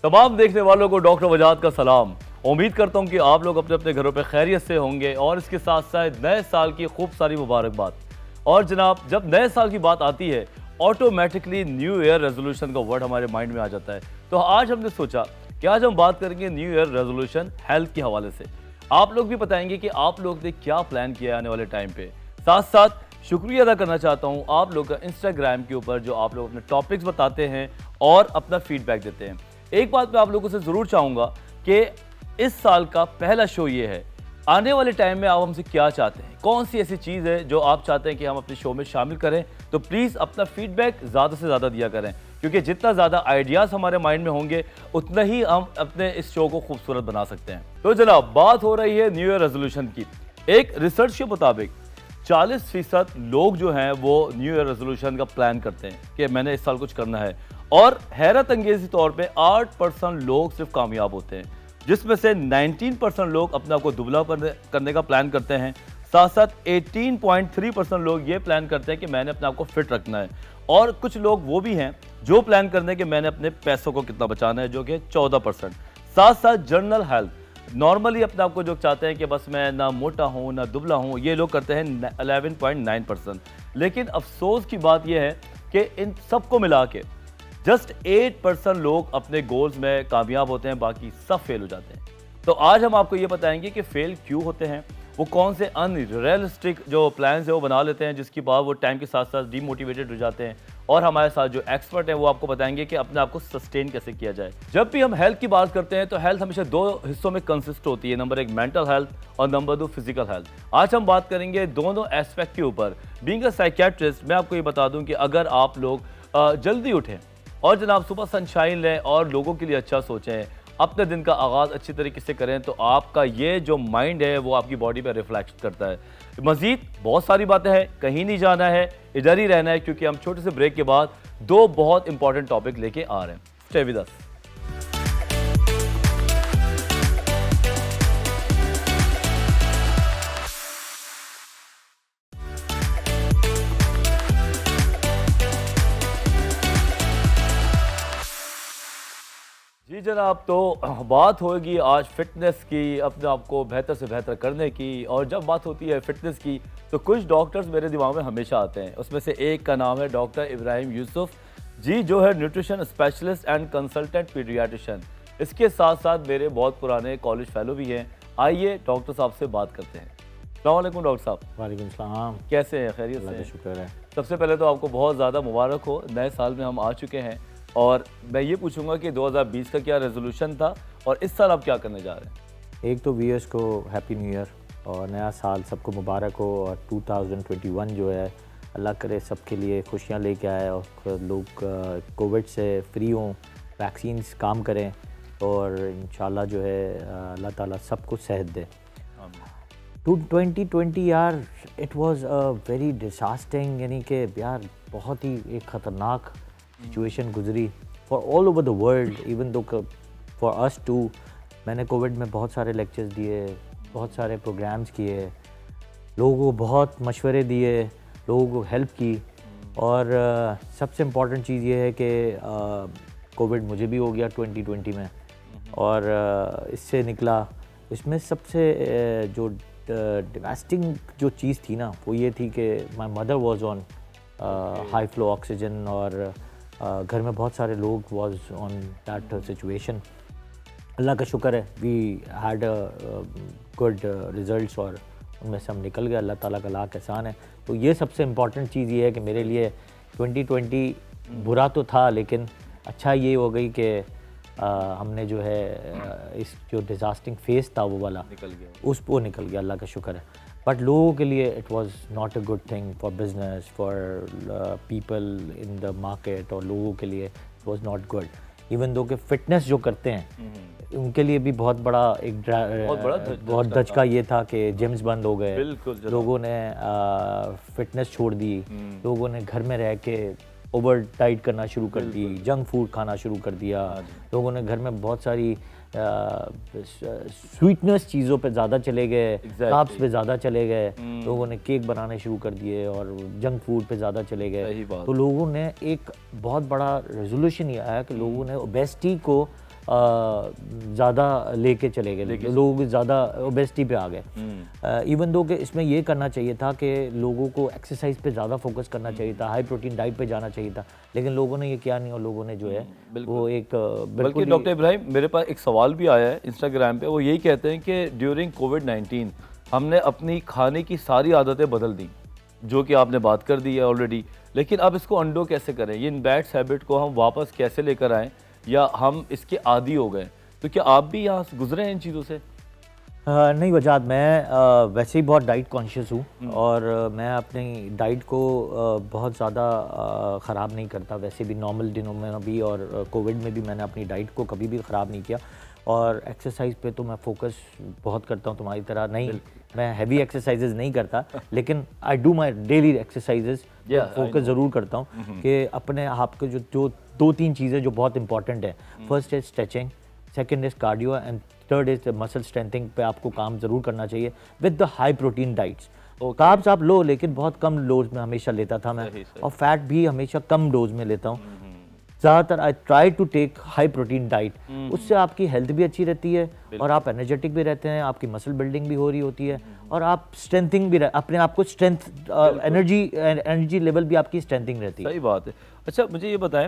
तमाम देखने वालों को डॉक्टर वजाद का सलाम। उम्मीद करता हूँ कि आप लोग अपने अपने घरों पर खैरियत से होंगे और इसके साथ साथ नए साल की खूब सारी मुबारकबाद। और जनाब, जब नए साल की बात आती है ऑटोमेटिकली न्यू ईयर रेजोल्यूशन का वर्ड हमारे माइंड में आ जाता है। तो आज हमने सोचा कि आज हम बात करेंगे न्यू ईयर रेजोल्यूशन हेल्थ के हवाले से। आप लोग भी बताएंगे कि आप लोग ने क्या प्लान किया है आने वाले टाइम पे। साथ साथ शुक्रिया अदा करना चाहता हूँ आप लोग का इंस्टाग्राम के ऊपर, जो आप लोग अपने टॉपिक्स बताते हैं और अपना फीडबैक देते हैं। एक बात मैं आप लोगों से ज़रूर चाहूँगा कि इस साल का पहला शो ये है, आने वाले टाइम में आप हमसे क्या चाहते हैं, कौन सी ऐसी चीज़ है जो आप चाहते हैं कि हम अपने शो में शामिल करें। तो प्लीज़ अपना फीडबैक ज़्यादा से ज़्यादा दिया करें, क्योंकि जितना ज़्यादा आइडियाज़ हमारे माइंड में होंगे उतना ही हम अपने इस शो को खूबसूरत बना सकते हैं। तो जनाब, बात हो रही है न्यू ईयर रेजोल्यूशन की। एक रिसर्च के मुताबिक 40% लोग जो हैं वो न्यू ईयर रेजोल्यूशन का प्लान करते हैं कि मैंने इस साल कुछ करना है, और हैरत अंगेजी तौर पे 8% लोग सिर्फ कामयाब होते हैं, जिसमें से 19% लोग अपने आप को दुबला करने का प्लान करते हैं। साथ साथ 18.3% लोग ये प्लान करते हैं कि मैंने अपने आप को फिट रखना है, और कुछ लोग वो भी हैं जो प्लान करते हैं कि मैंने अपने पैसों को कितना बचाना है, जो कि 14%। साथ साथ जनरल हेल्थ, नॉर्मली अपने आप को जो चाहते हैं कि बस मैं ना मोटा हूँ ना दुबला हूँ, ये लोग करते हैं 11.9%। लेकिन अफसोस की बात यह है कि इन सबको मिला के जस्ट 8% लोग अपने गोल्स में कामयाब होते हैं, बाकी सब फेल हो जाते हैं। तो आज हम आपको ये बताएंगे कि फेल क्यों होते हैं, वो कौन से अनरियलिस्टिक जो प्लान्स है वो बना लेते हैं, जिसकी बाद वो टाइम के साथ साथ डीमोटिवेटेड हो जाते हैं। और हमारे साथ जो एक्सपर्ट हैं वो आपको बताएंगे कि अपने आप को सस्टेन कैसे किया जाए। जब भी हम हेल्थ की बात करते हैं तो हेल्थ हमेशा दो हिस्सों में कंसिस्ट होती है, नंबर 1 मेंटल हेल्थ और नंबर 2 फिजिकल हेल्थ। आज हम बात करेंगे दोनों एस्पेक्ट के ऊपर। बीइंग अ साइकियाट्रिस्ट, मैं आपको ये बता दूं कि अगर आप लोग जल्दी उठें और जनाब सुबह सनशाइन लें और लोगों के लिए अच्छा सोचें, अपने दिन का आगाज़ अच्छी तरीके से करें, तो आपका ये जो माइंड है वो आपकी बॉडी पे रिफ्लेक्ट करता है। मज़ीद बहुत सारी बातें हैं, कहीं नहीं जाना है, इधर ही रहना है, क्योंकि हम छोटे से ब्रेक के बाद दो बहुत इंपॉर्टेंट टॉपिक लेके आ रहे हैं। Stay with us. जी जनाब, तो बात होगी आज फिटनेस की, अपने आप को बेहतर से बेहतर करने की। और जब बात होती है फिटनेस की तो कुछ डॉक्टर्स मेरे दिमाग में हमेशा आते हैं। उसमें से एक का नाम है डॉक्टर इब्राहिम यूसुफ जी, जो है nutrition specialist and consultant paediatrician. इसके साथ साथ मेरे बहुत पुराने कॉलेज फेलो भी हैं। आइए डॉक्टर साहब से बात करते हैं। अस्सलाम वालेकुम डॉक्टर साहब। वालेकुम सलाम। कैसे हैं, खैरियत से? शुक्र है। सबसे पहले तो आपको बहुत ज़्यादा मुबारक हो, नए साल में हम आ चुके हैं। और मैं ये पूछूंगा कि 2020 का क्या रेजोल्यूशन था और इस साल आप क्या करने जा रहे हैं? एक तो व्यूअर्स को हैप्पी न्यू ईयर और नया साल सबको मुबारक हो। और 2021 जो है अल्लाह करे सबके लिए खुशियाँ लेके आए और लोग कोविड से फ्री हों, वैक्सीन्स काम करें और इंशाल्लाह जो है अल्लाह ताला सबको सेहत दे। 2020 यार, it was a very disgusting, यानी कि यार बहुत ही एक ख़तरनाक सिचुएशन गुजरी for all over the world, even though for us too. मैंने कोविड में बहुत सारे लेक्चर्स दिए, बहुत सारे प्रोग्राम्स किए, लोगों को बहुत मशवरे दिए, लोगों को हेल्प की। और सबसे इम्पॉर्टेंट चीज़ ये है कि कोविड मुझे भी हो गया 2020 में, और इससे निकला। इसमें सबसे जो डिवास्टिंग जो चीज़ थी ना, वो ये थी कि my mother was on high flow oxygen, और घर में बहुत सारे लोग वाज ऑन दैट सिचुएशन। अल्लाह का शुक्र है, वी हैड गुड रिजल्ट्स और उनमें से हम निकल गए। अल्लाह ताला का लाख एहसान है। तो ये सबसे इम्पॉर्टेंट चीज़ ये है कि मेरे लिए 2020 बुरा तो था, लेकिन अच्छा ये हो गई कि हमने जो है इस जो डिज़ास्टिंग फेस था वो वाला निकल गया, उस वो निकल गया, अल्लाह का शुक्र है। बट लोगों के लिए it was not a good thing for business, for people in the market, और लोगों के लिए it was not good. Even though कि फिटनेस जो करते हैं उनके लिए भी बहुत बड़ा एक बहुत धचका ये था कि जिम्स बंद हो गए, लोगों ने फिटनेस छोड़ दी, लोगों ने घर में रह के ओवर डाइट करना शुरू कर दी, जंक फूड खाना शुरू कर दिया, लोगों ने घर में बहुत सारी स्वीटनेस चीज़ों पे ज़्यादा चले गए, कार्ब्स पे ज़्यादा चले गए, लोगों ने केक बनाने शुरू कर दिए और जंक फूड पे ज़्यादा चले गए। तो लोगों ने एक बहुत बड़ा रेजोल्यूशन ये आया कि लोगों ने ओबेसिटी को ज़्यादा लेके चले गए, लोग ज़्यादा ओबेसिटी पे आ गए। इवन दो कि इसमें ये करना चाहिए था कि लोगों को एक्सरसाइज पे ज़्यादा फोकस करना चाहिए था, हाई प्रोटीन डाइट पे जाना चाहिए था, लेकिन लोगों ने ये किया नहीं और लोगों ने जो है वो एक बल्कि डॉक्टर इब्राहिम मेरे पास एक सवाल भी आया है इंस्टाग्राम पे, वो यही कहते हैं कि ड्यूरिंग कोविड-19 हमने अपनी खाने की सारी आदतें बदल दी, जो कि आपने बात कर दी है ऑलरेडी, लेकिन अब इसको अंडो कैसे करें, ये इन बैड हैबिट को हम वापस कैसे लेकर आएँ, या हम इसके आदी हो गए? तो क्या आप भी यहाँ गुजरे हैं इन चीज़ों से? नहीं वजाद, मैं वैसे ही बहुत डाइट कॉन्शियस हूँ और मैं अपनी डाइट को बहुत ज़्यादा ख़राब नहीं करता, वैसे भी नॉर्मल दिनों में भी और कोविड में भी मैंने अपनी डाइट को कभी भी ख़राब नहीं किया। और एक्सरसाइज पे तो मैं फोकस बहुत करता हूँ, तुम्हारी तरह नहीं, मैं हैवी एक्सरसाइजेज नहीं करता, लेकिन I do my daily exercises, focus ज़रूर करता हूँ कि अपने आप को जो 2-3 चीज़ें जो बहुत इंपॉर्टेंट है, first is stretching, second is cardio and third is muscle strengthening पे आपको काम ज़रूर करना चाहिए with the high protein diets. Carbs आप लो, लेकिन बहुत कम डोज में हमेशा लेता था मैं, और फैट भी हमेशा कम डोज में लेता हूँ। ज़्यादातर I try to take high protein diet, उससे आपकी हेल्थ भी अच्छी रहती है और आप एनर्जेटिक भी रहते हैं, आपकी मसल बिल्डिंग भी हो रही होती है और आप स्ट्रेंथिंग भी अपने आप को स्ट्रेंथ एनर्जी लेवल भी आपकी स्ट्रेंथिंग रहती है। सही बात है। अच्छा मुझे ये बताएं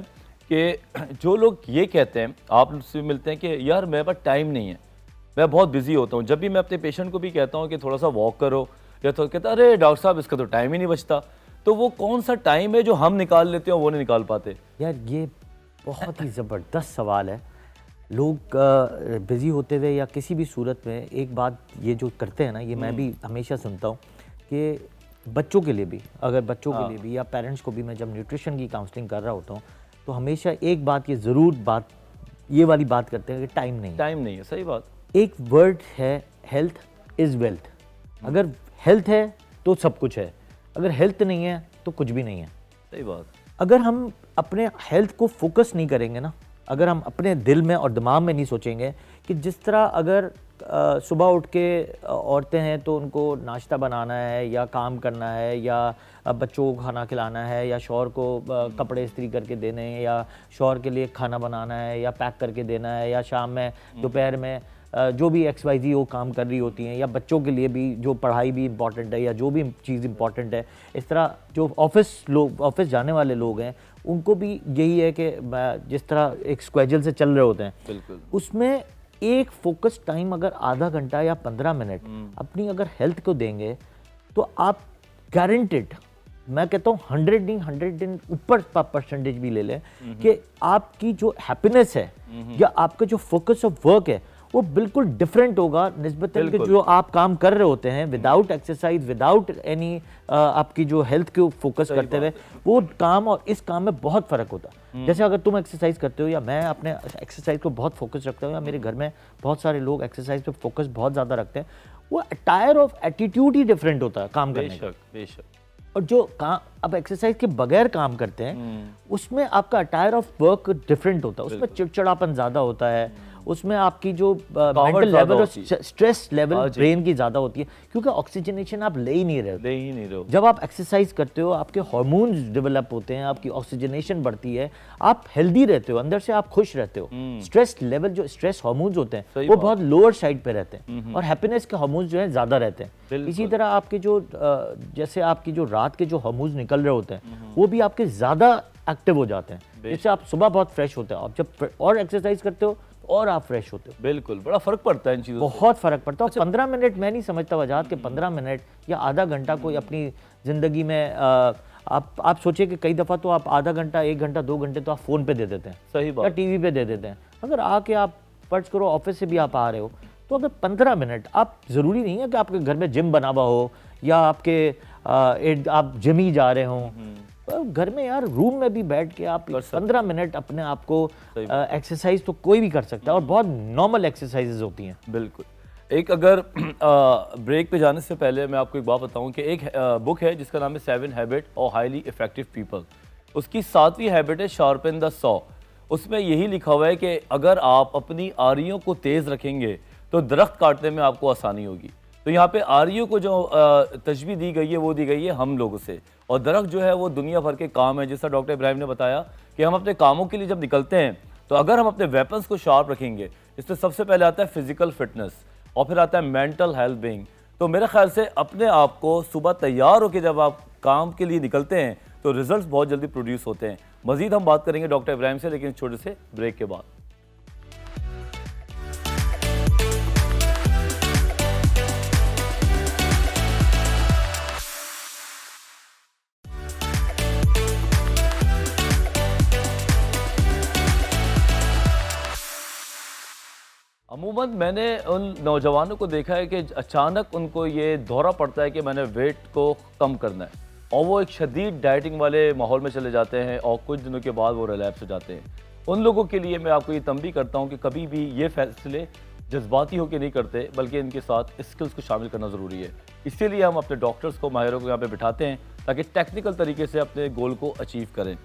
कि जो लोग ये कहते हैं, आप से मिलते हैं कि यार मेरे पास टाइम नहीं है, मैं बहुत बिजी होता हूँ, जब भी मैं अपने पेशेंट को भी कहता हूँ कि थोड़ा सा वॉक करो, या तो कहता अरे डॉक्टर साहब इसका तो टाइम ही नहीं बचता, तो वो कौन सा टाइम है जो हम निकाल लेते हैं वो नहीं निकाल पाते? यार ये बहुत ही ज़बरदस्त सवाल है। लोग बिज़ी होते हुए या किसी भी सूरत में एक बात ये जो करते हैं ना, ये मैं भी हमेशा सुनता हूँ कि बच्चों के लिए भी, अगर बच्चों के लिए भी या पेरेंट्स को भी, मैं जब न्यूट्रिशन की काउंसलिंग कर रहा होता हूँ तो हमेशा एक बात ये ज़रूर ये वाली बात करते हैं कि टाइम नहीं है। सही बात। एक वर्ड है, हेल्थ इज़ वेल्थ। अगर हेल्थ है तो सब कुछ है, अगर हेल्थ नहीं है तो कुछ भी नहीं है। सही बात। अगर हम अपने हेल्थ को फोकस नहीं करेंगे ना, अगर हम अपने दिल में और दिमाग में नहीं सोचेंगे कि जिस तरह अगर सुबह उठ के औरतें हैं तो उनको नाश्ता बनाना है या काम करना है या बच्चों को खाना खिलाना है या शौहर को कपड़े इस्त्री करके देने हैं या शौहर के लिए खाना बनाना है या पैक करके देना है या शाम में दोपहर में जो भी XYZ वो काम कर रही होती हैं, या बच्चों के लिए भी जो पढ़ाई भी इम्पॉर्टेंट है या जो भी चीज़ इम्पॉर्टेंट है, इस तरह जो ऑफिस जाने वाले लोग हैं उनको भी यही है कि जिस तरह एक स्केड्यूल से चल रहे होते हैं, बिल्कुल उसमें एक फोकस टाइम अगर आधा घंटा या 15 मिनट अपनी अगर हेल्थ को देंगे तो आप गारंटेड, मैं कहता हूँ 100 नहीं 100 दिन ऊपर परसेंटेज भी ले लें कि आपकी जो हैप्पीनेस है या आपका जो फोकस ऑफ वर्क है वो बिल्कुल डिफरेंट होगा निस्बतन के जो आप काम कर रहे होते हैं विदाउट एक्सरसाइज, विदाउट एनी आपकी जो हेल्थ को फोकस करते हुए, वो काम और इस काम में बहुत फ़र्क होता है। जैसे अगर तुम एक्सरसाइज करते हो या मैं अपने एक्सरसाइज को बहुत फोकस रखता हूँ या मेरे घर में बहुत सारे लोग एक्सरसाइज पे फोकस बहुत ज़्यादा रखते हैं, वो tyre of attitude he different होता है काम करने का। बेशक। और जो काम अब एक्सरसाइज के बगैर काम करते हैं उसमें आपका टायर ऑफ वर्क डिफरेंट होता है, उसमें चिड़चिड़ापन ज़्यादा होता है, उसमें आपकी जो मेंटल लेवल और स्ट्रेस लेवल ब्रेन की ज़्यादा होती है, क्योंकि ऑक्सीजनेशन आप ले ही नहीं रहे हो। जब आप एक्सरसाइज करते हो आपके हार्मोन्स डेवलप होते हैं, आपकी ऑक्सीजनेशन बढ़ती है, आप हेल्दी रहते हो, अंदर से आप खुश रहते हो, स्ट्रेस लेवल जो स्ट्रेस हार्मोन्स होते हैं वो बहुत लोअर साइड पे रहते हैं और हैप्पीनेस के हार्मोन्स जो है ज़्यादा रहते हैं। इसी तरह आपके जो जैसे आपकी जो रात के जो हार्मोन्स निकल रहे होते हैं वो भी आपके ज़्यादा एक्टिव हो जाते हैं, जिससे आप सुबह बहुत फ्रेश होते हैं। आप जब और एक्सरसाइज करते हो और आप फ्रेश होते हो। बिल्कुल, बड़ा फर्क पड़ता है इन चीज़ों से, बहुत फर्क पड़ता है। अच्छा, 15 मिनट मैं नहीं समझता वजाहत के 15 मिनट या आधा घंटा कोई अपनी ज़िंदगी में आप सोचिए कि कई दफ़ा तो आप आधा घंटा 1 घंटा 2 घंटे तो आप फ़ोन पे दे देते हैं, सही बात, या टीवी पे दे देते हैं। अगर आके आप फर्ज करो ऑफिस से भी आप आ रहे हो तो अगर 15 मिनट, आप ज़रूरी नहीं है कि आपके घर में जिम बना हुआ हो या आप जिम ही जा रहे हों, घर में यार रूम में भी बैठ के आप 15 मिनट अपने आप को एक्सरसाइज तो कोई भी कर सकता है और बहुत नॉर्मल एक्सरसाइजेज होती हैं। बिल्कुल। एक अगर ब्रेक पे जाने से पहले मैं आपको एक बात बताऊं कि एक बुक है जिसका नाम है 7 हैबिट और हाईली इफेक्टिव पीपल, उसकी 7वीं हैबिट है शार्पन द सॉ। उसमें यही लिखा हुआ है कि अगर आप अपनी आरियों को तेज़ रखेंगे तो दरख्त काटने में आपको आसानी होगी। तो यहाँ पे आरियों को जो तशबीह दी गई है वो दी गई है हम लोगों से, और दरख्त जो है वो दुनिया भर के काम है। जैसा डॉक्टर इब्राहिम ने बताया कि हम अपने कामों के लिए जब निकलते हैं तो अगर हम अपने वेपन्स को शार्प रखेंगे, इसमें सबसे पहले आता है फिजिकल फिटनेस और फिर आता है मेंटल हेल्थ बीइंग। तो मेरे ख्याल से अपने आप को सुबह तैयार होकर जब आप काम के लिए निकलते हैं तो रिजल्ट्स बहुत जल्दी प्रोड्यूस होते हैं। मजीद हम बात करेंगे डॉक्टर इब्राहिम से, लेकिन छोटे से ब्रेक के बाद। अमूमन मैंने उन नौजवानों को देखा है कि अचानक उनको ये दौरा पड़ता है कि मैंने वेट को कम करना है और वो एक शदीद डाइटिंग वाले माहौल में चले जाते हैं और कुछ दिनों के बाद वो रिलैप्स हो जाते हैं। उन लोगों के लिए मैं आपको ये तंबीह करता हूँ कि कभी भी ये फैसले जज्बाती होकर नहीं करते, बल्कि इनके साथ स्किल्स को शामिल करना ज़रूरी है। इसीलिए हम अपने डॉक्टर्स को, माहिरों को यहाँ पर बिठाते हैं ताकि टेक्निकल तरीके से अपने गोल को अचीव करें।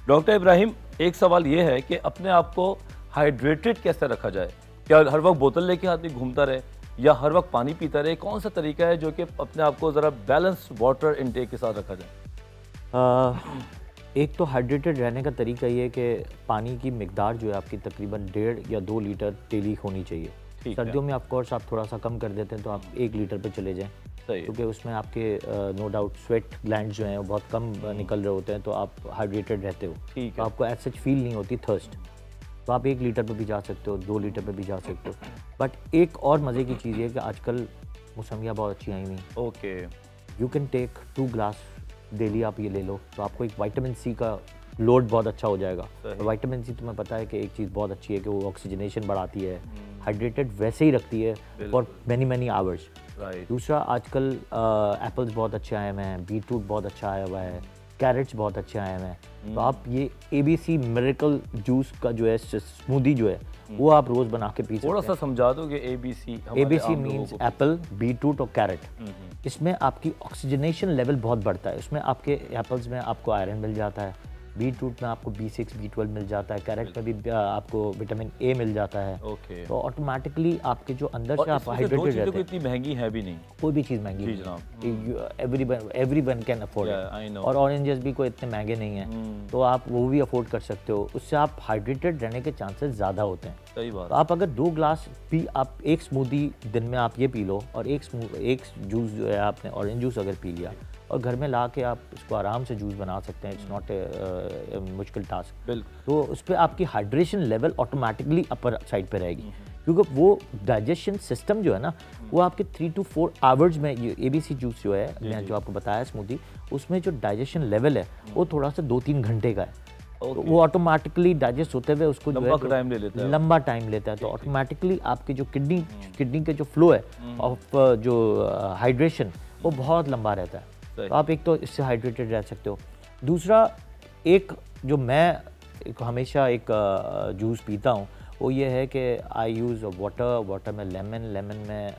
डॉक्टर इब्राहिम, एक सवाल ये है कि अपने आप को हाइड्रेटेड कैसे रखा जाए? क्या हर वक्त बोतल लेके आदमी घूमता रहे या हर वक्त पानी पीता रहे? कौन सा तरीका है जो कि अपने आप को ज़रा बैलेंस्ड वाटर इनटेक के साथ रखा जाए? एक तो हाइड्रेटेड रहने का तरीका ये है कि पानी की मिकदार जो है आपकी तकरीबन 1.5 या 2 लीटर डेली होनी चाहिए। सर्दियों में ऑफकोर्स आप थोड़ा सा कम कर देते हैं तो आप 1 लीटर पे चले जाएं, क्योंकि उसमें आपके नो डाउट स्वेट ग्लैंड्स जो हैं वो बहुत कम निकल रहे होते हैं, तो आप हाइड्रेटेड रहते हो, तो आपको एज सच फील नहीं होती थर्स्ट। तो आप 1 लीटर पे भी जा सकते हो, 2 लीटर पे भी जा सकते हो। बट एक और मज़े की चीज़ ये है कि आजकल मौसमियाँ बहुत अच्छी आई हुई। Okay, you can take 2 glass daily, आप ये ले लो तो आपको एक विटामिन सी का लोड बहुत अच्छा हो जाएगा। तो विटामिन सी तुम्हें पता है कि एक चीज़ बहुत अच्छी है कि वो ऑक्सीजनेशन बढ़ाती है, हाइड्रेटेड वैसे ही रखती है फॉर मैनी आवर्स। दूसरा, आजकल एप्पल्स बहुत अच्छे आए हुए हैं, बीटरूट बहुत अच्छा आया हुआ है, कैरेट्स बहुत अच्छे आए हुए हैं। तो आप ये ABC मिरेकल जूस का जो है स्मूदी जो है वो आप रोज़ बना के पी सकते हैं। थोड़ा सा समझा दो कि ABC मीन्स एप्पल, बीटरूट और कैरेट। इसमें आपकी ऑक्सीजनेशन लेवल बहुत बढ़ता है। इसमें आपके एप्पल्स में आपको आयरन मिल जाता है, बीटरूट में आपको B6, B12 मिल जाता है, कैरेट में भी आपको विटामिन A मिल जाता है। तो ऑटोमेटिकली आपके जो अंदर से आप हाइड्रेटेड रहते हैं। इतनी महंगी है भी नहीं, कोई भी चीज़ महंगी नहीं, एवरीवन कैन अफोर्ड। और ऑरेंजेस भी कोई इतने महंगे नहीं हैं, तो आप वो भी अफोर्ड कर सकते हो। उससे आप हाइड्रेटेड रहने के चांसेस ज़्यादा होते हैं। सही बात। तो आप अगर 2 ग्लास भी, आप एक स्मूदी दिन में आप ये पी लो और एक जूस जो है आपने ऑरेंज जूस अगर पी लिया और घर में ला के आप इसको आराम से जूस बना सकते हैं। इट्स नॉट ए मुश्किल टास्क। बिल्कुल। तो उस पर आपकी hydration level automatically upper side पे रहेगी, क्योंकि वो डाइजेशन सिस्टम जो है ना वो आपके 3 to 4 आवर्स में, ये ABC जूस जो है मैं जो आपको बताया स्मूदी, उसमें जो डाइजेशन लेवल है वो थोड़ा सा 2-3 घंटे का है। तो वो ऑटोमेटिकली डाइजेस्ट होते हुए उसको लंबा टाइम लेता है। तो ऑटोमेटिकली आपकी जो किडनी के जो फ्लो है ऑफ जो हाइड्रेशन वो बहुत लंबा रहता है। तो आप एक तो इससे हाइड्रेटेड रह सकते हो। दूसरा, एक जो मैं हमेशा एक जूस पीता हूँ वो ये है कि आई यूज़ वाटर में लेमन में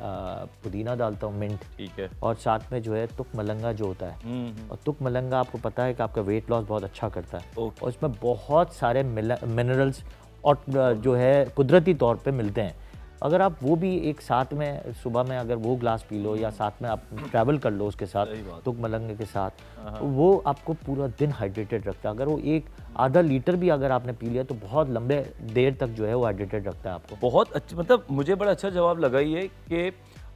पुदीना डालता हूँ, मिंट, ठीक है, और साथ में जो है तुक मलंगा जो होता है। और तुक मलंगा आपको पता है कि आपका वेट लॉस बहुत अच्छा करता है। और इसमें बहुत सारे मिनरल्स और जो है कुदरती तौर पे मिलते हैं। अगर आप वो भी एक साथ में सुबह में अगर वो ग्लास पी लो या साथ में आप ट्रैवल कर लो उसके साथ तुक मलंगे के साथ, तो वो आपको पूरा दिन हाइड्रेटेड रखता है। अगर वो एक आधा लीटर भी अगर आपने पी लिया तो बहुत लंबे देर तक जो है वो हाइड्रेटेड रखता है आपको। बहुत अच्छा, मतलब मुझे बड़ा अच्छा जवाब लगा ये कि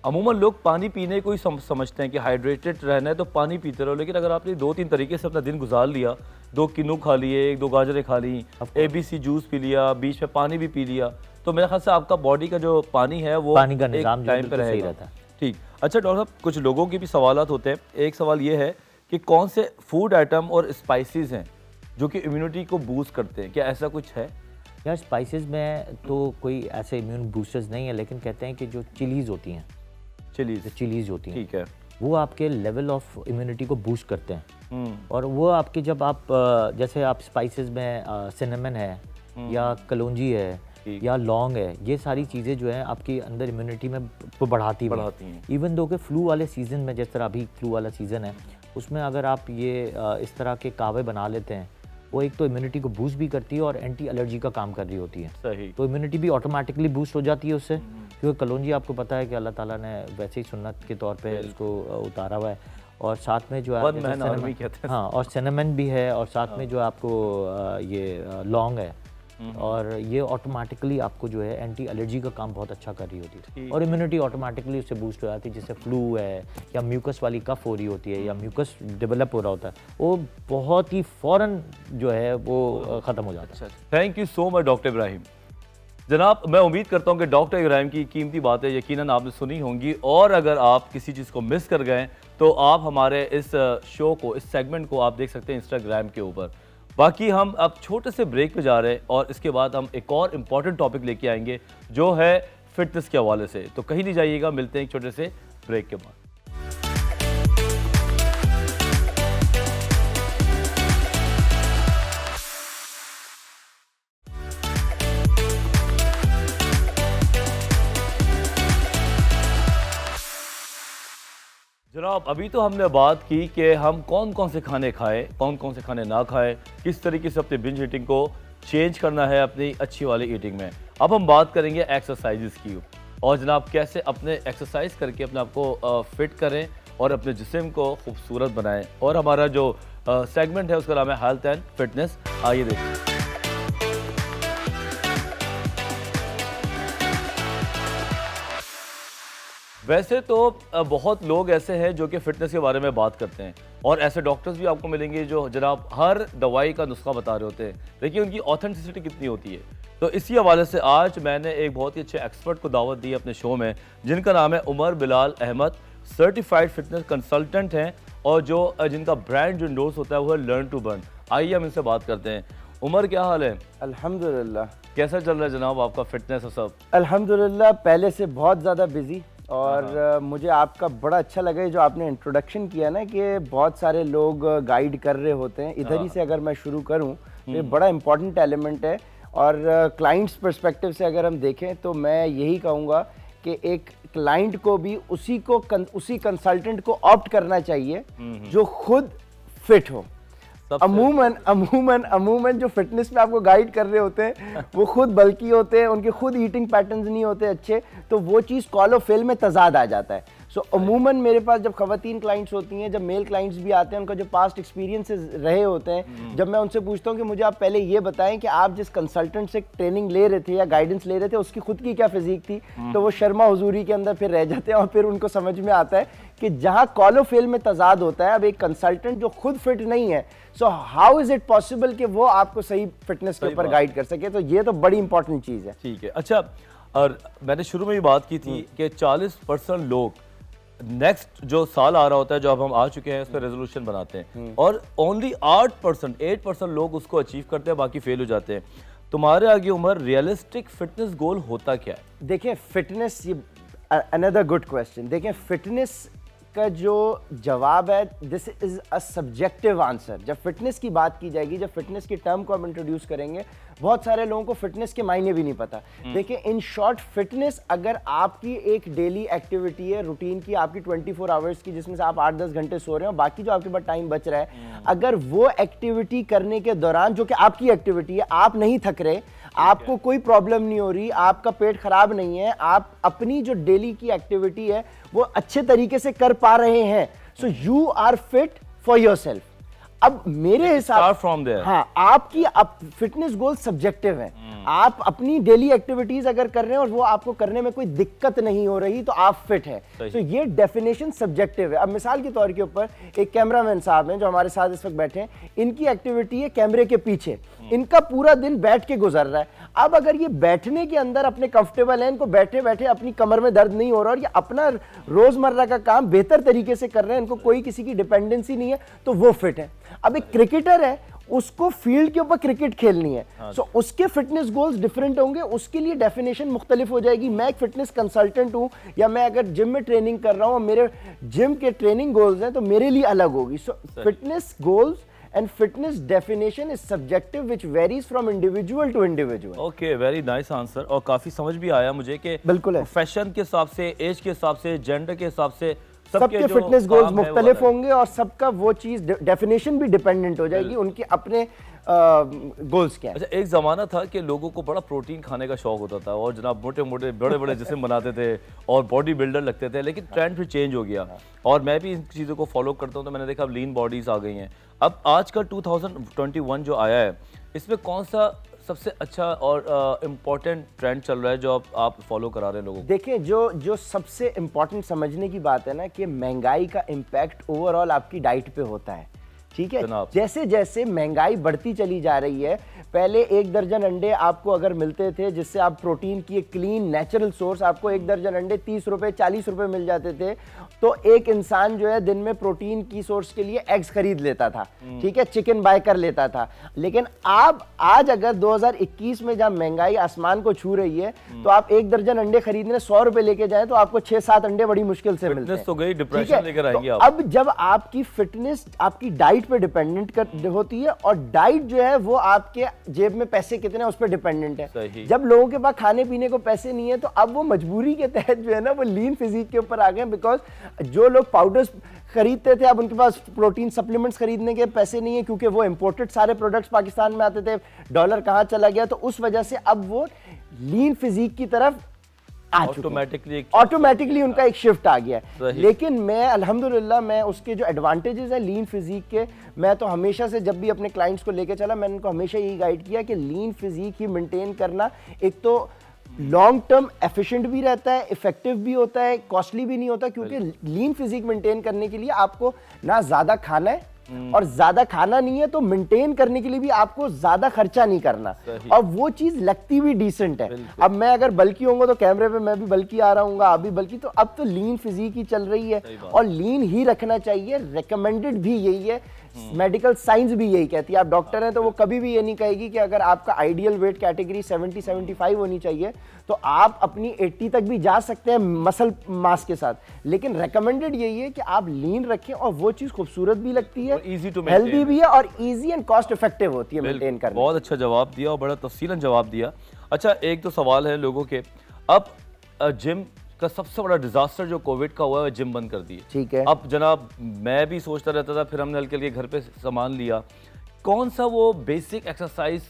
अमूमन लोग पानी पीने को ही समझते हैं कि हाइड्रेटेड रहना है तो पानी पीते रहो, लेकिन अगर आपने 2-3 तरीके से अपना दिन गुजार लिया, 2 किन्नू खा लिए, 1-2 गाजरें खा ली, ABC जूस पी लिया, बीच में पानी भी पी लिया, तो मेरे ख्याल से आपका बॉडी का जो पानी है वो पानी का निजाम टाइम पे रहेगा। ठीक। अच्छा डॉक्टर साहब, कुछ लोगों की भी सवालात होते हैं। एक सवाल ये है कि कौन से फूड आइटम और स्पाइसेस हैं जो कि इम्यूनिटी को बूस्ट करते हैं? क्या ऐसा कुछ है? यार स्पाइसेस में तो कोई ऐसे इम्यून बूस्टर्स नहीं है, लेकिन कहते हैं कि जो चिलीज़ होती हैं, चिलीज़ होती हैं, ठीक है, वो आपके लेवल ऑफ इम्यूनिटी को बूस्ट करते हैं। और वो आपके जब आप जैसे आप स्पाइसेस में सिनेमन है या कलौंजी है या लौंग है, ये सारी चीज़ें जो हैं आपकी अंदर इम्यूनिटी में बढ़ाती हैं। इवन दो के फ्लू वाले सीज़न में, जिस तरह अभी फ्लू वाला सीज़न है, उसमें अगर आप ये इस तरह के कावे बना लेते हैं, वो एक तो इम्यूनिटी को बूस्ट भी करती है और एंटी एलर्जी का काम कर रही होती है। सही। तो इम्यूनिटी भी ऑटोमेटिकली बूस्ट हो जाती है उससे, क्योंकि कलौंजी आपको पता है कि अल्लाह ताला ने वैसे ही सुन्नत के तौर पे इसको उतारा हुआ है। और साथ में जो है हाँ, और सिनेमन भी है, और साथ में जो आपको ये लौंग है, और ये ऑटोमेटिकली आपको जो है एंटी एलर्जी का काम बहुत अच्छा कर रही होती है और इम्यूनिटी ऑटोमेटिकली उससे बूस्ट हो जाती है। जैसे फ्लू है या म्यूकस वाली कफ हो रही होती है या म्यूकस डेवलप हो रहा होता है, वो बहुत ही फ़ौरन जो है वो ख़त्म हो जाता है। Thank you so much doctor Ibrahim. जनाब, मैं उम्मीद करता हूं कि डॉक्टर इब्राहिम की कीमती बातें यकीनन आपने सुनी होंगी, और अगर आप किसी चीज़ को मिस कर गए तो आप हमारे इस शो को, इस सेगमेंट को आप देख सकते हैं इंस्टाग्राम के ऊपर। बाकी हम अब छोटे से ब्रेक पे जा रहे हैं और इसके बाद हम एक और इम्पॉर्टेंट टॉपिक लेके आएंगे जो है फिटनेस के हवाले से। तो कहीं नहीं जाइएगा, मिलते हैं एक छोटे से ब्रेक के बाद। जनाब, अभी तो हमने बात की कि हम कौन कौन से खाने खाएं, कौन कौन से खाने ना खाएं, किस तरीके से अपनी बिंज ईटिंग को चेंज करना है अपनी अच्छी वाली ईटिंग में। अब हम बात करेंगे एक्सरसाइजेस की, और जनाब कैसे अपने एक्सरसाइज करके अपने आप को फिट करें और अपने जिस्म को खूबसूरत बनाएं। और हमारा जो सेगमेंट है उसका नाम है हेल्थ एंड फिटनेस। आइए देखिए। वैसे तो बहुत लोग ऐसे हैं जो कि फ़िटनेस के बारे में बात करते हैं, और ऐसे डॉक्टर्स भी आपको मिलेंगे जो जनाब हर दवाई का नुस्खा बता रहे होते हैं, लेकिन उनकी ऑथेंटिसिटी कितनी होती है। तो इसी हवाले से आज मैंने एक बहुत ही अच्छे एक्सपर्ट को दावत दी अपने शो में, जिनका नाम है Umar Bilal Ahmad, certified fitness consultant हैं, और जो जिनका ब्रांड जो इंडोर्स होता है वो है लर्न टू बर्न। आइए हम इनसे बात करते हैं। उमर, क्या हाल है? अल्हम्दुलिल्लाह। कैसा चल रहा है जनाब आपका फिटनेस और सब? अल्हम्दुलिल्लाह, पहले से बहुत ज़्यादा बिजी, और मुझे आपका बड़ा अच्छा लगा जो आपने इंट्रोडक्शन किया ना कि बहुत सारे लोग गाइड कर रहे होते हैं। इधर ही से अगर मैं शुरू करूं तो ये बड़ा इंपॉर्टेंट एलिमेंट है, और क्लाइंट्स पर्सपेक्टिव से अगर हम देखें तो मैं यही कहूँगा कि एक क्लाइंट को भी उसी कंसल्टेंट को ऑप्ट करना चाहिए जो खुद फिट हो। अमूमन जो फिटनेस में आपको गाइड कर रहे होते हैं वो खुद बल्की होते हैं, उनके खुद ईटिंग पैटर्न्स नहीं होते अच्छे, तो वो चीज़ कॉल ऑफ फेल में तजाद आ जाता है। सो अमूमन मेरे पास जब खवातीन क्लाइंट्स होती हैं, जब मेल क्लाइंट्स भी आते हैं, उनका जो पास्ट एक्सपीरियंसेस रहे होते हैं, जब मैं उनसे पूछता हूँ कि मुझे आप पहले ये बताएं कि आप जिस कंसल्टेंट से ट्रेनिंग ले रहे थे या गाइडेंस ले रहे थे उसकी खुद की क्या फिजिक थी, तो वो शर्मा हुजूरी के अंदर फिर रह जाते हैं, और फिर उनको समझ में आता है कि जहाँ कॉल ऑफ फेल में तजाद होता है, अब एक कंसल्टेंट जो खुद फिट नहीं है, so how is it possible कि वो आपको सही फिटनेस के ऊपर गाइड कर सके। तो ये तो बड़ी इंपॉर्टेंट चीज़ है। ठीक है। अच्छा, और मैंने शुरू में ही बात की थी कि 40% लोग नेक्स्ट जो साल आ रहा होता है, जो अब हम आ चुके हैं, उस पर रेजोल्यूशन बनाते हैं, और ओनली 8% लोग उसको अचीव करते हैं, बाकी फेल हो जाते हैं। तुम्हारे आगे उमर, रियलिस्टिक फिटनेस गोल होता क्या है? देखिए, फिटनेस, ये अनदर गुड क्वेश्चन। देखिए, फिटनेस का जो जवाब है, this is a subjective answer. जब फिटनेस की बात की जाएगी, जब फिटनेस की टर्म को हम इंट्रोड्यूस करेंगे, बहुत सारे लोगों को फिटनेस के मायने भी नहीं पता। देखिए, इन शॉर्ट, फिटनेस अगर आपकी एक डेली एक्टिविटी है, रूटीन की, आपकी 24 आवर्स की, जिसमें से आप 8-10 घंटे सो रहे हो, बाकी जो आपके पास टाइम बच रहा है, अगर वो एक्टिविटी करने के दौरान, जो कि आपकी एक्टिविटी है, आप नहीं थक रहे, आपको कोई प्रॉब्लम नहीं हो रही, आपका पेट खराब नहीं है, आप अपनी जो डेली की एक्टिविटी है वो अच्छे तरीके से कर पा रहे हैं, so you are fit for yourself. अब मेरे हिसाब से, हाँ, आपकी फिटनेस गोल सब्जेक्टिव है। आप अपनी डेली एक्टिविटीज अगर कर रहे हैं और वो आपको करने में कोई दिक्कत नहीं हो रही, तो आप फिट है। तो ये डेफिनेशन सब्जेक्टिव है। अब मिसाल के तौर के ऊपर एक कैमरामैन साहब हैं जो हमारे साथ इस वक्त बैठे हैं, इनकी एक्टिविटी है कैमरे के पीछे, इनका पूरा दिन बैठ के गुजर रहा है। अब अगर ये बैठने के अंदर अपने कंफर्टेबल हैं, इनको बैठे बैठे अपनी कमर में दर्द नहीं हो रहा और ये अपना रोजमर्रा का काम बेहतर तरीके से कर रहे हैं, इनको कोई किसी की डिपेंडेंसी नहीं है, तो वो फिट है। अब एक क्रिकेटर है, उसको फील्ड के ऊपर क्रिकेट खेलनी है, सो उसके फिटनेस गोल्स डिफरेंट होंगे, उसके लिए डेफिनेशन मुख्तलिफ हो जाएगी। मैं एक फिटनेस कंसल्टेंट हूं, या मैं अगर जिम में ट्रेनिंग कर रहा हूं, मेरे जिम के ट्रेनिंग गोल्स हैं, तो मेरे लिए अलग होगी। सो fitness goals and fitness definition is subjective which varies from individual to individual. Okay, very nice answer, और काफी समझ भी आया मुझे कि बिल्कुल प्रोफेशन के हिसाब से, एज के हिसाब से, जेंडर के हिसाब से सबके फिटनेस गोल्स मुख्तलिफ होंगे, और सबका वो चीज डेफिनेशन भी डिपेंडेंट हो जाएगी उनके अपने गोल्स क्या है। अच्छा, एक ज़माना था कि लोगों को बड़ा प्रोटीन खाने का शौक होता था, और जनाब मोटे मोटे बड़े बड़े जिस्म बनाते थे और बॉडी बिल्डर लगते थे, लेकिन ट्रेंड फिर चेंज हो गया, और मैं भी इन चीज़ों को फॉलो करता हूँ। तो मैंने देखा अब लीन बॉडीज़ आ गई हैं। अब आज का 2021 जो आया है, इसमें कौन सा सबसे अच्छा और इम्पोर्टेंट ट्रेंड चल रहा है जो आप फॉलो करा रहे हैं लोगों को? देखिए, जो सबसे इम्पोर्टेंट समझने की बात है ना कि महंगाई का इम्पैक्ट ओवरऑल आपकी डाइट पे होता है, ठीक है। जैसे जैसे महंगाई बढ़ती चली जा रही है, पहले 1 दर्जन अंडे आपको अगर मिलते थे जिससे आप प्रोटीन की एक क्लीन नेचुरल सोर्स, आपको 1 दर्जन अंडे 30 रुपए 40 रुपए मिल जाते थे, तो एक इंसान जो है दिन में प्रोटीन की सोर्स के लिए एग्स खरीद लेता था, ठीक है, चिकन बाय कर लेता था। लेकिन आज अगर 2021 में जब महंगाई आसमान को छू रही है, तो आप 1 दर्जन अंडे खरीदने 100 रुपए लेके जाए तो आपको 6-7 अंडे बड़ी मुश्किल से मिलते हैं। तो गई, डिप्रेशन लेकर आएंगे आप। अब जब आपकी फिटनेस आपकी डाइट पे डिपेंडेंट होती है, और डाइट जो है वो आपके जेब में पैसे कितने हैं उस पर डिपेंडेंट है। जब लोगों के पास खाने पीने को पैसे नहीं है, तो अब वो मजबूरी के तहत जो है ना वो लीन फिजिक के ऊपर आ गए, बिकॉज जो लोग पाउडर्स खरीदते थे अब उनके पास प्रोटीन सप्लीमेंट्स खरीदने के पैसे नहीं है, क्योंकि वो इंपोर्टेड सारे प्रोडक्ट्स पाकिस्तान में आते थे, डॉलर कहां चला गया, तो उस वजह से अब वो लीन फिजिक की तरफ ऑटोमेटिकली उनका एक शिफ्ट आ गया है। लेकिन मैं अल्हम्दुलिल्लाह मैं उसके जो एडवांटेजेस है लीन फिजिक के, मैं तो हमेशा से जब भी अपने क्लाइंट्स को लेके चला, मैंने उनको हमेशा यही गाइड किया कि लीन फिजिक ही मेंटेन करना एक तो लॉन्ग टर्म एफिशिएंट भी रहता है, इफेक्टिव भी होता है, कॉस्टली भी नहीं होता, क्योंकि लीन फिजिक मेंटेन करने के लिए आपको ना ज्यादा खाना है और ज्यादा खाना नहीं है, तो मेंटेन करने के लिए भी आपको ज्यादा खर्चा नहीं करना, और वो चीज लगती भी डिसेंट है। अब मैं अगर बल्कि होऊंगा तो कैमरे पे मैं भी बल्कि आ रहा हूँ, आप भी बल्कि, तो अब तो लीन फिजिक ही चल रही है और लीन ही रखना चाहिए, रिकमेंडेड भी यही है, मेडिकल साइंस भी यही कहती है। आप डॉक्टर हैं तो वो कभी भी ये नहीं कहेगी कि अगर आपका आइडियल वेट कैटेगरी 70-75 होनी चाहिए तो आप अपनी 80 तक भी जा सकते हैं मसल मास के साथ, लेकिन रेकमेंडेड यही है कि आप लीन रखें और वो चीज खूबसूरत भी लगती है, हेल्दी भी है और इजी एंड कॉस्ट इफेक्टिव होती है मेंटेन करना। बहुत अच्छा जवाब दिया और बड़ा तफसीलन जवाब दिया। अच्छा, एक तो सवाल है लोगों के, अब जिम का सबसे बड़ा डिजास्टर जो कोविड का हुआ है, जिम बंद कर दिए, ठीक है। अब जनाब मैं भी सोचता रहता था, फिर हमने हल्के हल्के घर पे सामान लिया, कौन सा वो बेसिक एक्सरसाइज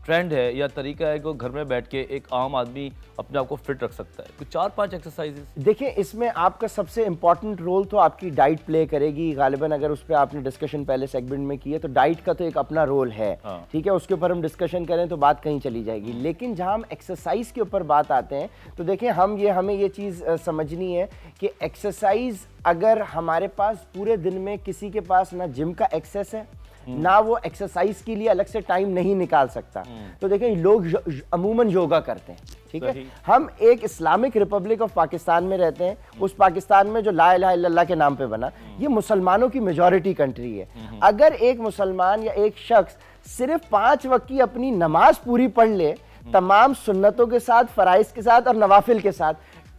ट्रेंड है या तरीका है कि घर में बैठ के एक आम आदमी अपने आप को फिट रख सकता है? कुछ 4-5 एक्सरसाइजेस। देखिए, इसमें आपका सबसे इंपॉर्टेंट रोल तो आपकी डाइट प्ले करेगी गालिबन, अगर उस पर आपने डिस्कशन पहले सेगमेंट में की है, तो डाइट का तो एक अपना रोल है, ठीक है, उसके ऊपर हम डिस्कशन करें तो बात कहीं चली जाएगी। लेकिन जहां हम एक्सरसाइज के ऊपर बात आते हैं, तो देखिए हमें ये चीज़ समझनी है कि एक्सरसाइज अगर हमारे पास पूरे दिन में किसी के पास ना जिम का एक्सेस है, ना वो एक्सरसाइज के लिए अलग से टाइम नहीं निकाल सकता, तो देखिए लोग अमूमन योगा करते हैं, ठीक है। हम एक इस्लामिक रिपब्लिक ऑफ पाकिस्तान में रहते हैं, उस पाकिस्तान में जो ला इलाहा इल्लल्लाह के नाम पे बना, ये मुसलमानों की मेजॉरिटी कंट्री है। अगर एक मुसलमान या एक शख्स सिर्फ 5 वक्त की अपनी नमाज पूरी पढ़ ले, तमाम सुन्नतों के साथ, फराइज के साथ और नवाफिल के साथ,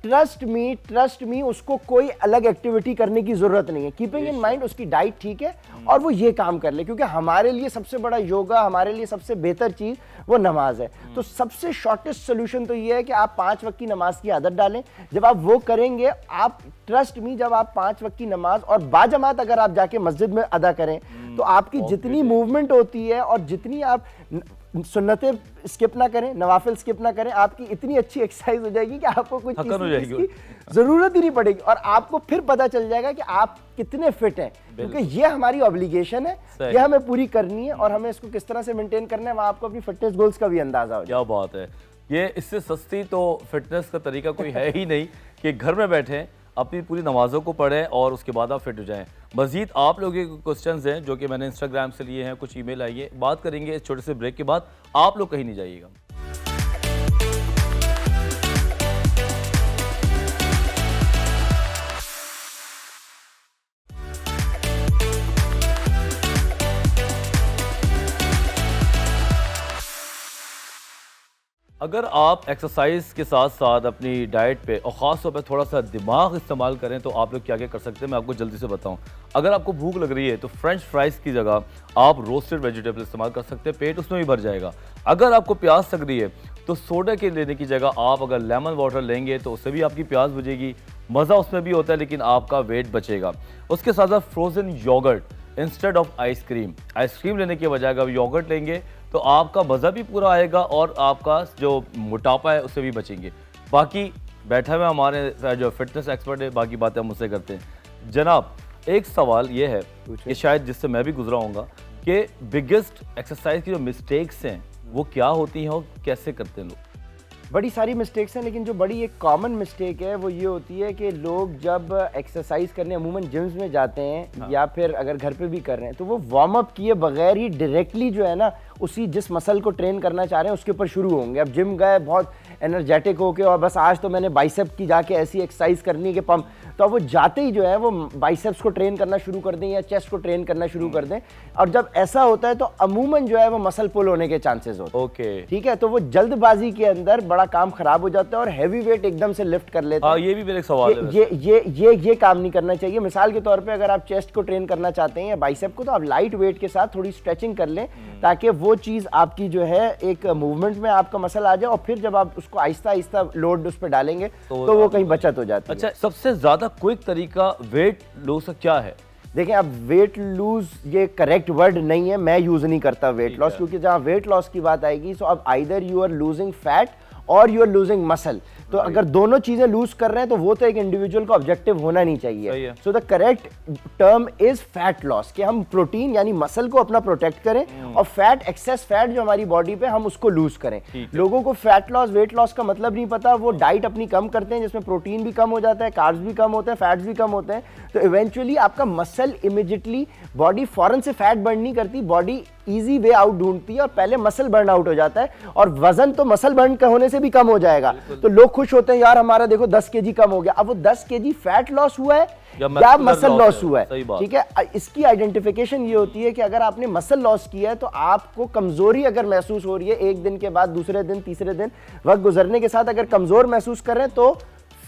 ट्रस्ट मी उसको कोई अलग एक्टिविटी करने की जरूरत नहीं है। कीपिंग इन माइंड उसकी डाइट ठीक है और वो ये काम कर ले, क्योंकि हमारे लिए सबसे बड़ा योगा, हमारे लिए सबसे बेहतर चीज वो नमाज है। तो सबसे शॉर्टेस्ट सोल्यूशन तो ये है कि आप 5 वक्त की नमाज की आदत डालें। जब आप वो करेंगे, आप ट्रस्ट मी, जब आप 5 वक्त की नमाज और बाजमात अगर आप जाके मस्जिद में अदा करें, तो आपकी जितनी मूवमेंट होती है और जितनी आप सुन्नतें स्किप ना करें, नवाफिल स्किप ना करें, आपकी इतनी अच्छी एक्सरसाइज हो जाएगी कि आपको कुछ चीज की जरूरत ही नहीं पड़ेगी, और आपको फिर पता चल जाएगा कि आप कितने फिट हैं, क्योंकि ये हमारी ऑब्लिगेशन है, ये हमें पूरी करनी है और हमें इसको किस तरह से मेंटेन करना है, वहां आपको अपनी फिटनेस गोल्स का भी अंदाजा हो जाए। क्या बात है, ये इससे सस्ती तो फिटनेस का तरीका कोई है ही नहीं कि घर में बैठे अपनी पूरी नमाजों को पढ़ें और उसके बाद आप फिट हो जाएं। मजीद आप लोगों के क्वेश्चंस हैं जो कि मैंने इंस्टाग्राम से लिए हैं, कुछ ईमेल आई है, बात करेंगे इस छोटे से ब्रेक के बाद। आप लोग कहीं नहीं जाइएगा। अगर आप एक्सरसाइज के साथ साथ अपनी डाइट पे और ख़ास तौर पे थोड़ा सा दिमाग इस्तेमाल करें तो आप लोग क्या क्या कर सकते हैं, मैं आपको जल्दी से बताऊं। अगर आपको भूख लग रही है तो फ्रेंच फ्राइज़ की जगह आप रोस्टेड वेजिटेबल इस्तेमाल कर सकते हैं, पेट उसमें भी भर जाएगा। अगर आपको प्यास लग रही है तो सोडा के लेने की जगह आप अगर लेमन वाटर लेंगे तो उससे भी आपकी प्यास बुझेगी, मज़ा उसमें भी होता है लेकिन आपका वेट बचेगा। उसके साथ साथ frozen yoghurt instead of ice cream लेने के बजाय अगर योगर्ट लेंगे तो आपका मज़ा भी पूरा आएगा और आपका जो मोटापा है उससे भी बचेंगे। बाकी बैठा हुआ हमारे जो फिटनेस एक्सपर्ट है, बाकी बातें हम उससे करते हैं। जनाब, एक सवाल ये है कि शायद जिससे मैं भी गुजरा होऊंगा कि बिगेस्ट एक्सरसाइज की जो मिस्टेक्स हैं वो क्या होती हैं और कैसे करते हैं लोग? बड़ी सारी मिस्टेक्स हैं, लेकिन जो बड़ी एक कॉमन मिस्टेक है वो ये होती है कि लोग जब एक्सरसाइज करने अमूमन जिम्स में जाते हैं या फिर अगर घर पे भी कर रहे हैं तो वो वार्म अप किए बगैर ही डायरेक्टली जो है ना उसी जिस मसल को ट्रेन करना चाह रहे हैं उसके ऊपर शुरू होंगे। अब जिम गए बहुत एनर्जेटिक होके और बस आज तो मैंने बाइसेप की जाके ऐसी एक्सरसाइज करनी है कि पंप, तो अब वो जाते ही जो है वो बाइसेप्स को ट्रेन करना शुरू कर दें या चेस्ट को ट्रेन करना शुरू कर दें, और जब ऐसा होता है तो अमूमन जो है वो मसल पुल होने के चांसेस होते हैं। ओके, ठीक है, तो वो जल्दबाजी के अंदर बड़ा काम खराब हो जाता है और हैवी वेट एकदम से लिफ्ट कर लेते हैं। ये भी मेरा एक सवाल है। ये काम नहीं करना चाहिए। मिसाल के तौर पे अगर आप चेस्ट को ट्रेन करना चाहते हैं या बाइसेप को, तो आप लाइट वेट के साथ थोड़ी स्ट्रेचिंग कर लें ताकि वो चीज आपकी जो है एक मूवमेंट में आपका मसल आ जाए, और फिर जब आप उसको आहिस्ता आहिस्ता लोड उस पर डालेंगे तो वो कहीं बचत हो जाती है। अच्छा, सबसे ज्यादा क्विक तरीका वेट लॉस का क्या है? देखिए, अब वेट लूज ये करेक्ट वर्ड नहीं है, मैं यूज नहीं करता वेट लॉस, क्योंकि जहां वेट लॉस की बात आएगी सो अब either you are losing fat और यू आर लूजिंग मसल। तो अगर दोनों चीजें लूज कर रहे हैं तो वो तो एक इंडिविजुअल का ऑब्जेक्टिव होना नहीं चाहिए। So the correct term is fat loss, कि हम प्रोटीन यानी मसल को अपना प्रोटेक्ट करें और फैट, एक्सेस फैट जो हमारी बॉडी पे, हम उसको लूज करें। लोगों को फैट लॉस वेट लॉस का मतलब नहीं पता, वो डाइट अपनी कम करते हैं जिसमें प्रोटीन भी कम हो जाता है, कार्ब्स भी कम होते हैं, फैट्स भी कम होते हैं, तो इवेंचुअली आपका मसल इमीडिएटली, बॉडी फौरन से फैट बर्न नहीं करती, बॉडी इजी वे आउट ढूंढती है और पहले मसल बर्न आउट हो जाता है, और वजन तो मसल बर्न होने से भी कम हो जाएगा। तो लोग खुश होते हैं, यार हमारा देखो 10 केजी कम हो गया। अब वो 10 केजी फैट लॉस हुआ है या मसल लॉस हुआ है? ठीक है, इसकी आइडेंटिफिकेशन ये होती है कि अगर आपने मसल लॉस किया है तो आपको कमजोरी अगर महसूस हो रही है एक दिन के बाद, दूसरे दिन, तीसरे दिन, वक्त गुजरने के साथ अगर कमजोर महसूस कर रहे हैं तो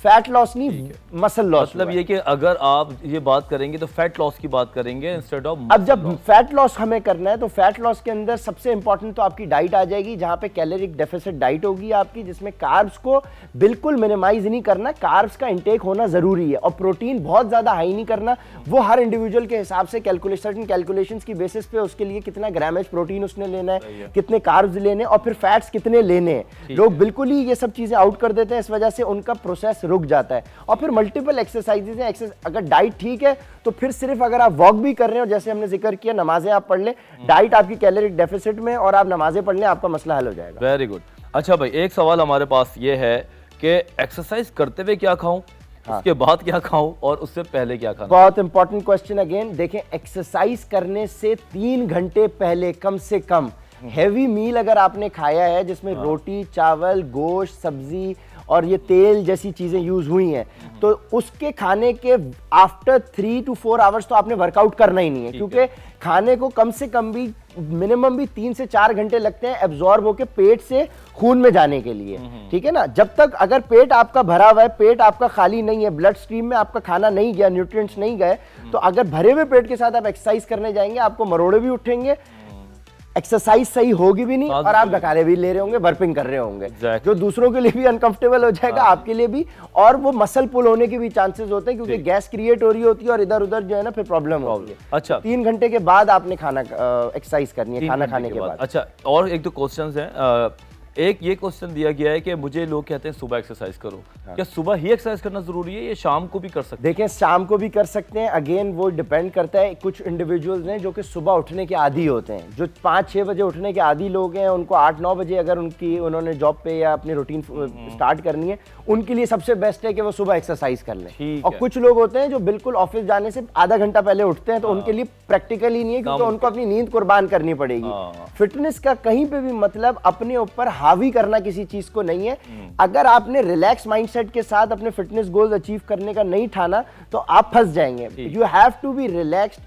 फैट लॉस नहीं, मसल लॉस। मतलब ये कि अगर आप ये बात करेंगे तो फैट लॉस की बात करेंगे इंस्टेड ऑफ। अब जब फैट लॉस हमें करना है तो फैट लॉस के अंदर सबसे इंपॉर्टेंट तो आपकी डाइट आ जाएगी, जहां पे कैलोरिक डेफिसिट डाइट होगी आपकी, जिसमें कार्ब्स को बिल्कुल मिनिमाइज नहीं करना, कार्ब्स का इंटेक होना जरूरी है, और प्रोटीन बहुत ज्यादा हाई नहीं करना। वो हर इंडिविजुअल के हिसाब से कैलकुलेशंस की बेसिस पे उसके लिए कितना ग्रामेज प्रोटीन उसने लेना है, कितने कार्ब्स लेने, और फिर फैट्स कितने लेने हैं। लोग बिल्कुल ही ये सब चीजें आउट कर देते हैं, इस वजह से उनका प्रोसेस रुक जाता है। और फिर मल्टीपल एक्सरसाइजेज हैं, अगर डाइट ठीक है तो फिर सिर्फ अगर आप वॉक भी कर रहे हो, जैसे हमने जिक्र किया, नमाजें आप पढ़ लें, डाइट आपकी कैलोरिक डेफिसिट में, और आप नमाजें पढ़ लें, आपका मसला हल हो जाएगा। Very good. अच्छा भाई, एक सवाल हमारे पास ये है कि एक्सरसाइज करते हुए क्या खाऊं, उसके बाद क्या खाऊं, और उससे पहले क्या खाना? बहुत इंपॉर्टेंट क्वेश्चन अगेन। देखें, एक्सरसाइज करने से 3 घंटे पहले कम से कम हैवी मील अगर आपने खाया है, जिसमें रोटी, चावल, गोश्त, सब्जी और ये तेल जैसी चीजें यूज हुई हैं, तो उसके खाने के आफ्टर 3 to 4 आवर्स तो आपने वर्कआउट करना ही नहीं है, क्योंकि खाने को कम से कम भी मिनिमम भी 3 से 4 घंटे लगते हैं एब्जॉर्ब होके पेट से खून में जाने के लिए। ठीक है ना, जब तक अगर पेट आपका भरा हुआ है, पेट आपका खाली नहीं है, ब्लड स्ट्रीम में आपका खाना नहीं गया, न्यूट्रिएंट्स नहीं गए, तो अगर भरे हुए पेट के साथ आप एक्सरसाइज करने जाएंगे, आपको मरोड़े भी उठेंगे, एक्सरसाइज सही होगी भी नहीं, और आप डकारे भी ले रहे होंगे, बर्पिंग कर रहे होंगे, जो दूसरों के लिए भी अनकंफर्टेबल हो जाएगा, आपके लिए भी, और वो मसल पुल होने के भी चांसेस होते हैं, क्योंकि गैस क्रिएट हो रही होती है और इधर उधर जो है ना फिर प्रॉब्लम होगी। अच्छा, 3 घंटे के बाद आपने खाना एक्सरसाइज करनी है, खाना खाने के बाद। अच्छा, और एक दो क्वेश्चंस हैं। एक ये क्वेश्चन दिया गया है कि मुझे लोग कहते हैं सुबह एक्सरसाइज करो, क्या सुबह ही एक्सरसाइज करना जरूरी है या शाम को भी कर सकते हैं? देखिए, शाम को भी कर सकते हैं, अगेन वो डिपेंड करता है। कुछ इंडिविजुअल्स हैं जो कि सुबह उठने के आदी होते हैं, जो 5-6 बजे उठने के आदी लोग हैं, उनको 8-9 बजे अगर उन्होंने जॉब पे या अपनी रूटीन स्टार्ट करनी है, उनके लिए सबसे बेस्ट है कि वो सुबह एक्सरसाइज कर लें। और कुछ लोग होते हैं जो बिल्कुल ऑफिस जाने से आधा घंटा पहले उठते हैं, तो उनके लिए प्रैक्टिकल ही नहीं है, क्योंकि उनको अपनी नींद कुर्बान करनी पड़ेगी। फिटनेस का कहीं पे भी मतलब अपने ऊपर हावी करना किसी चीज को नहीं है। अगर आपने रिलैक्स माइंडसेट के साथ अपने फिटनेस गोल्स अचीव करने का नहीं ठाना तो आप फंस जाएंगे। You have to be relaxed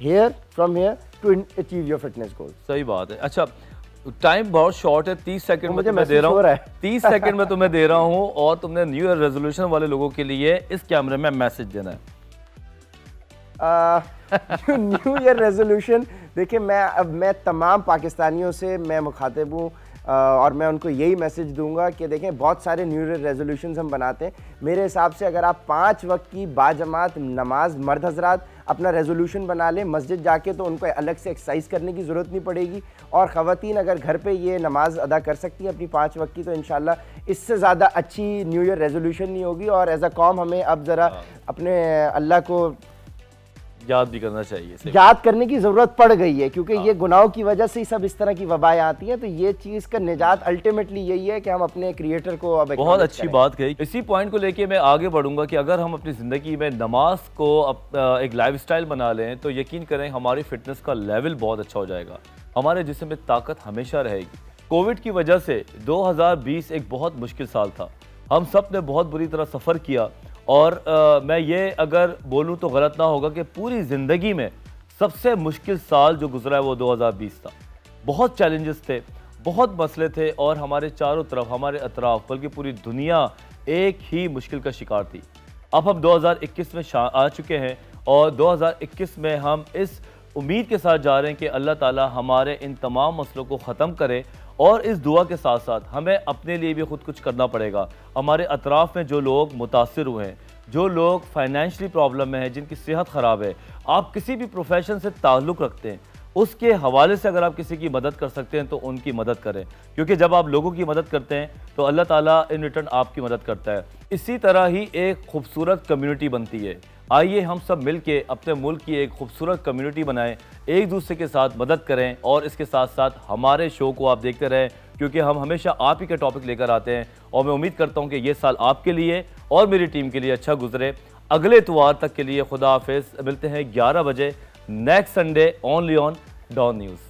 here from here to achieve your fitness goal. सही बात है। अच्छा, टाइम बहुत शॉर्ट है, 30 सेकंड में तुम्हें दे रहा हूँ, 30 सेकंड में तुम्हें दे रहा हूँ, और तुमने न्यू ईयर रेजोल्यूशन वाले लोगों के लिए इस कैमरे में मैसेज देना है। न्यू ईयर रेजोल्यूशन, देखिए मैं तमाम पाकिस्तानियों से मैं मुखातिब हूँ, और मैं उनको यही मैसेज दूंगा कि देखें, बहुत सारे न्यू ईयर रेजोल्यूशंस हम बनाते हैं। मेरे हिसाब से अगर आप 5 वक्त की बाजमात नमाज मर्द हजरात अपना रेजोल्यूशन बना लें मस्जिद जाके, तो उनको अलग से एक्सरसाइज करने की ज़रूरत नहीं पड़ेगी। और ख़वातीन अगर घर पे ये नमाज अदा कर सकती हैं अपनी 5 वक्त की, तो इंशाल्लाह इससे ज़्यादा अच्छी न्यू ईयर रेजोल्यूशन नहीं होगी। और एज अ कौम हमें अब ज़रा अपने अल्लाह को याद भी करना चाहिए, याद करने की जरूरत पड़ गई है, क्योंकि ये गुनाहों की वजह से ही सब इस तरह की वबाएं आती हैं। तो ये चीज का निजात अल्टीमेटली यही है कि हम अपने क्रिएटर को अब बहुत अच्छी बात कही। इसी पॉइंट को लेके मैं आगे बढ़ूंगा कि अगर हम अपनी ज़िंदगी में नमाज को एक लाइफस्टाइल बना लें तो यकीन करें हमारी फिटनेस का लेवल बहुत अच्छा हो जाएगा, हमारे जिस्म में ताकत हमेशा रहेगी। कोविड की वजह से 2020 एक बहुत मुश्किल साल था, हम सब ने बहुत बुरी तरह सफ़र किया और मैं ये अगर बोलूँ तो गलत ना होगा कि पूरी ज़िंदगी में सबसे मुश्किल साल जो गुजरा है वो 2020 था। बहुत चैलेंजेस थे, बहुत मसले थे और हमारे चारों तरफ, हमारे अतराफ, बल्कि पूरी दुनिया एक ही मुश्किल का शिकार थी। अब हम 2021 में आ चुके हैं और 2021 में हम इस उम्मीद के साथ जा रहे हैं कि अल्लाह ताला हमारे इन तमाम मसलों को ख़त्म करे और इस दुआ के साथ साथ हमें अपने लिए भी खुद कुछ करना पड़ेगा। हमारे अतराफ़ में जो लोग मुतासिर हुए हैं, जो लोग फाइनेंशली प्रॉब्लम में हैं, जिनकी सेहत ख़राब है, आप किसी भी प्रोफेशन से ताल्लुक़ रखते हैं, उसके हवाले से अगर आप किसी की मदद कर सकते हैं तो उनकी मदद करें, क्योंकि जब आप लोगों की मदद करते हैं तो अल्लाह ताला इन रिटर्न आपकी मदद करता है। इसी तरह ही एक खूबसूरत कम्युनिटी बनती है। आइए हम सब मिलके अपने मुल्क की एक खूबसूरत कम्युनिटी बनाएं, एक दूसरे के साथ मदद करें और इसके साथ साथ हमारे शो को आप देखते रहें, क्योंकि हम हमेशा आप ही के टॉपिक लेकर आते हैं और मैं उम्मीद करता हूं कि ये साल आपके लिए और मेरी टीम के लिए अच्छा गुजरे। अगले इतवार तक के लिए खुदा हाफिज़, मिलते हैं 11 बजे next Sunday only on Dawn news.